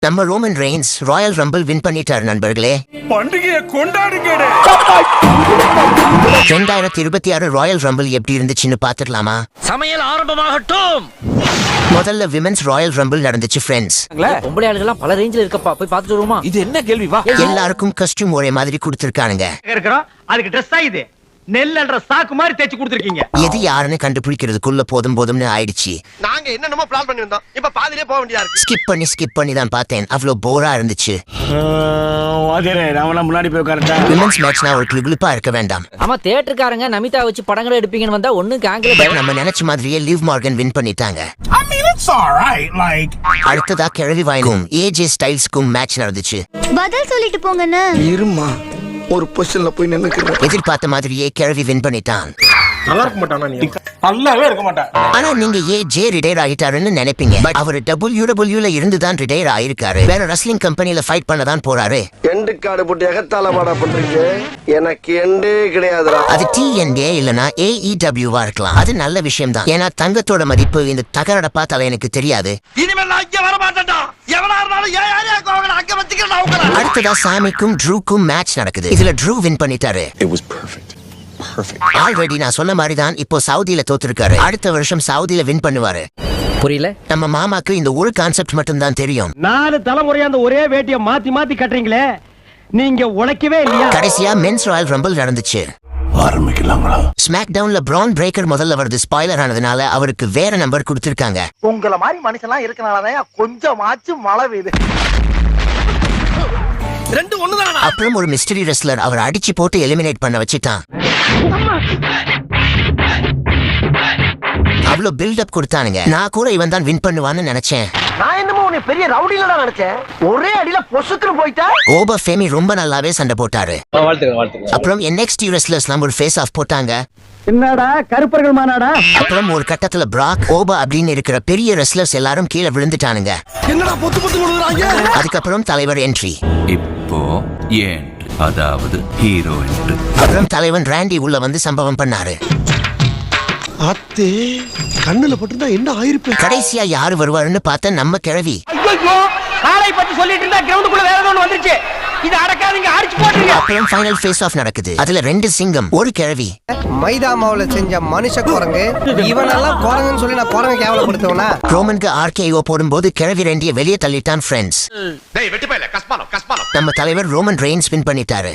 நம்ம Roman Reigns Royal rumble win பண்ணிட்டார் நண்பர்களே. பண்டிகையை கொண்டாடுங்க. 2026 ராயல் ரம்பிள் எப்படி இருந்துச்சுன்னு பாத்துக்கலாமா? சமையல் ஆரம்பமாகட்டும். முதல்ல விமென்ஸ் ராயல் ரம்பிள் நடந்துச்சு ஃப்ரெண்ட்ஸ். பொம்பளை ஆளுகெல்லாம் பல ரேஞ்சில இருக்கப்பா, போய் பார்த்துட்டு வருமா? இது என்ன கேள்வி? வா. எல்லாருக்கும் கஸ்டியூம் ஒரே மாதிரி கொடுத்திருக்கானுங்க. அதுக்கு ட்ரெஸ் ஆயுது நெல்ன்ற சாக்கு மாதிரி தேய்ச்சி கொடுத்திருக்கீங்க. எது யாருன்னு கண்டுபிடிக்கிறதுக்குள்ள போதும்னு ஆயிடுச்சு. நாங்க என்னென்னமோ பிளான் பண்ணி வந்தோம், இப்ப பாதியிலே போக வேண்டியதா இருக்கு. ஸ்கிப் பண்ணி தான் பார்த்தேன். அவ்வளோ போரா இருந்துச்சு. முன்னாடி போய் கரெக்டா விமென்ஸ் மேட்ச்னா ஒரு கிளிப்பா இருக்க வேண்டாம். ஆமா, தியேட்டருக்காரங்க நமிதா வச்சு படங்களை எடுப்பீங்கன்னு வந்தா ஒண்ணு கேங்ல. நம்ம நினைச்ச மாதிரியே லிவ் மார்கன் வின் பண்ணிட்டாங்க. அடுத்ததா கிழவி வாயிலும் ஏஜே ஸ்டைல்ஸ்க்கும் மேட்ச் நடந்துச்சு. பதில் சொல்லிட்டு போங்கண்ணா. இருமா, ஒரு பொசிஷன்ல போய் நின்னுக்கிறேன். எதிர்பார்த்த மாதிரியே கிழவி வின் பண்ணிட்டான். நல்லா இருக்க மாட்டானா? நீ நல்லாவே இருக்க மாட்டா. ஆனா நீங்க ஏஜே ரிடையர் ஆயிட்டாருன்னு நினைப்பீங்க. பட் அவர் WWE இருந்துதான் ரிடையர் ஆயிருக்காரு. வேற ரெஸ்லிங் கம்பெனில ஃபைட் பண்ணதான் போறாரு. எண்டு காடு போட்டு எகத்தால மாடா பண்றீங்க. எனக்கு எண்டே கிடையாதுடா. அது TNA இல்லனா AEW-வா இருக்கலாம். அது நல்ல விஷயம் தான். ஏன்னா தங்கத்தோட மதிப்பு இந்த தகரட பார்த்தால எனக்கு தெரியாது. இனிமேல் நான் இங்க வர மாட்டேன்டா. எவனா இருந்தாலும் ஏன் ஏரியாக்கு அவங்கள அங்க வச்சுக்கிறேன் அவங்கள. அடுத்ததா சாமிக்கும் ட்ரூக்கும் மேட்ச் நடக்குது. இதுல ட்ரூ வின் பண்ணிட்டாரு. ஆல்ரெடி நான் சொன்ன மாதிரி தான் இப்போ சவுதியில தோத்துருக்காரு. அடுத்த வருஷம் சவுதியில வின் பண்ணுவாரு. புரியல. நம்ம மாமாக்கு இந்த ஒரு கான்செப்ட் மட்டும் தான் தெரியும். 4 தலைமுறையா அந்த ஒரே வேட்டியை மாத்தி மாத்தி கட்டுறீங்களே, நீங்க உழைக்கவே இல்லையா? கடைசியா மென்ஸ் ராயல் ரம்பிள் நடந்துச்சு. ஆரம்பிக்கலாங்களா? ஸ்மாக் டவுன்ல பிரான் பிரேக்கர் முதல்ல வருது. ஸ்பாயிலர் ஆனதுனால அவருக்கு வேற நம்பர் கொடுத்திருக்காங்க. உங்கள மாதிரி மனுஷன்லாம் இருக்கனாலதான் கொஞ்சமாச்சும் மழை பெய்யுது. ரெண்டு ஒண்ணுதானா? அப்புறம் ஒரு மிஸ்டரி ரெஸ்லர் அவர் அடிச்சு போட்டு எலிமினேட் பண்ண வச்சிட்டான். அவ்வளவு பில்டப் கொடுத்தானுங்க. நான் கூட இவன் தான் வின் பண்ணுவான்னு நினைச்சேன். நான் என்னமோ உன்னை பெரிய ரவுடில நினைச்சேன். ஒரே அடியில பொசுக்குன்னு போயிட்டா. ஓபா ஃபேமி ரொம்ப நல்லாவே சண்டை போட்டாரு. அப்புறம் NXT ரெஸ்லர்ஸ்லாம் ஒரு ஃபேஸ் ஆஃப் போட்டாங்க. என்னடா கருப்பர்கள் மாநாடா? அப்புறம் ஒரு கட்டத்துல பிராக் ஓபா அப்படின்னு இருக்கிற பெரிய ரெஸ்லர்ஸ் எல்லாரும் கீழே விழுந்துட்டானுங்க. என்னடா பொத்து பொத்து கொடுக்குறாங்க? அதுக்கப்புறம் தலைவர் என்ட்ரி. இப்போ ஏன், அதாவது ஹீரோ என்று. அப்புறம் தலைவன் ராண்டி உள்ள வந்து சம்பவம் பண்ணாரு. அத்தே கண்ணுல பட்டுதா என்ன ஆயிருப்பேன். கடைசியா யாரு வருவாருன்னு பார்த்த நம்ம கிழவி. ஐயோ, காலை பத்தி சொல்லிட்டு இருந்தா கிரவுண்டுக்குள்ள வேற ஒன்னு வந்துருச்சு. இது அடக்காதீங்க, அடிச்சு போடுங்க. அப்புறம் ஃபைனல் ஃபேஸ் ஆஃப் நடக்குது. அதுல 2 சிங்கம், ஒரு கிழவி. மைதா மாவுல செஞ்ச மனுஷ குரங்கு. இவனெல்லாம் குரங்குன்னு சொல்லி நான் குரங்கு கேவலப்படுத்துவனா? ரோமனுக்கு RKO போடும்போது கிழவி ரெண்டிய வெளியே தள்ளிட்டான் ஃப்ரெண்ட்ஸ். டேய் வெட்டி போயில கஸ்பானோ. நம்ம தலைவர் ரோமன் ரெயின்ஸ் வின் பண்ணிட்டாரு.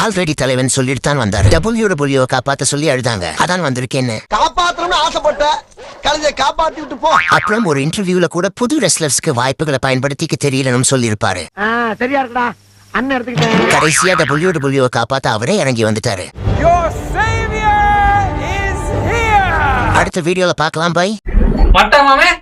ஆல்ரெடி தலைவன் சொல்லிட்டு தான் வந்தாரு. WWE காப்பாத்த சொல்லி அழுதாங்க. அதான் வந்திருக்கேன்னு. காப்பாத்தணும்னு ஆசைப்பட்ட கலைஞ காப்பாத்தி விட்டு போ. அப்புறம் ஒரு இன்டர்வியூல கூட புது ரெஸ்லர்ஸ்க்கு வாய்ப்புகளை பயன்படுத்திக்க தெரியலன்னு சொல்லியிருப்பாரு. சரியா இருக்குடா, அண்ணன் எடுத்துக்கிட்டேன். கடைசியா WWE காப்பாத்த அவரே இறங்கி வந்துட்டாரு. அடுத்த வீடியோல பார்க்கலாம். பை.